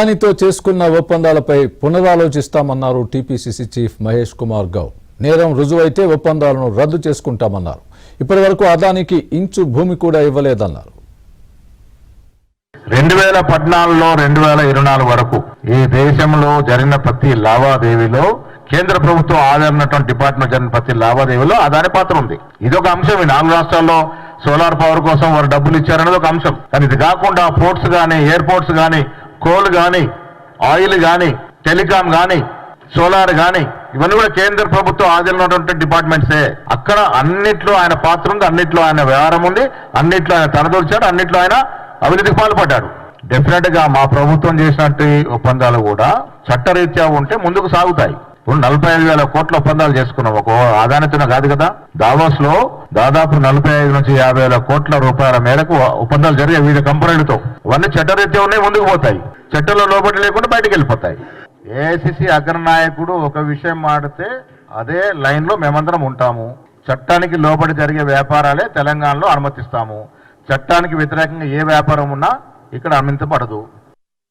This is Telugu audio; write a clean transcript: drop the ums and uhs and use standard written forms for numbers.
అదానితో చేసుకున్న ఒప్పందాలపై పునరాలోచిస్తామన్నారు టీపీసీసీ చీఫ్ మహేష్ కుమార్ గౌడ్. నేరం రుజువైతే ఒప్పందాలను రద్దు చేసుకుంటామన్నారు. ఇప్పటివరకు అదానికి ఇంచు భూమి కూడా ఇవ్వలేదన్నారు. 2014లో 2024 వరకు ఈ దేశంలో జరిగిన ప్రతి లావాదేవీలో కేంద్ర ప్రభుత్వం ఆదరణటువంటి డిపార్ట్మెంట్ జరిగిన ప్రతి లావాదేవీలో అదాని పాత్ర ఉంది. ఇదొక అంశం. ఈ 4 రాష్ట్రాల్లో సోలార్ పవర్ కోసం వారు డబ్బులు ఇచ్చారనేది ఒక అంశం. కానీ ఇది కాకుండా పోర్ట్స్ కానీ, ఎయిర్పోర్ట్స్ కానీ, కోల్ కానీ, ఆయిల్ కానీ, టెలికాం కానీ, సోలార్ కానీ ఇవన్నీ కూడా కేంద్ర ప్రభుత్వం ఆధీనంలో డిపార్ట్మెంట్సే. అక్కడ అన్నిట్లో ఆయన పాత్ర ఉంది, అన్నిట్లో ఆయన వ్యవహారం ఉంది, అన్నిట్లో ఆయన తనదొచ్చాడు, అన్నిట్లో ఆయన అవినీతికి పాల్పడ్డాడు. డెఫినెట్ గా మా ప్రభుత్వం చేసినట్టు ఒప్పందాలు కూడా చట్టరీత్యా ఉంటే ముందుకు సాగుతాయి. ఇప్పుడు 45,000 కోట్ల ఒప్పందాలు చేసుకున్నాం. ఒక అదానితో కాదు కదా. దావోస్ లో దాదాపు 45 నుంచి 50,000 కోట్ల రూపాయల మేరకు ఒప్పందాలు జరిగాయి వివిధ కంపెనీలతో. ఇవన్నీ చట్టరీత్యా ఉన్నాయి, ముందుకు పోతాయి. చట్టంలో లోబడి లేకుండా బయటకు వెళ్ళిపోతాయి. ఏఐసిసి అగ్రనాయకుడు ఒక విషయం మాడితే అదే లైన్ లో మేమందరం ఉంటాము. చట్టానికి లోబడి జరిగే వ్యాపారాలే తెలంగాణలో అనుమతిస్తాము. చట్టానికి వ్యతిరేకంగా ఏ వ్యాపారం ఉన్నా ఇక్కడ అనుమతించబడదు.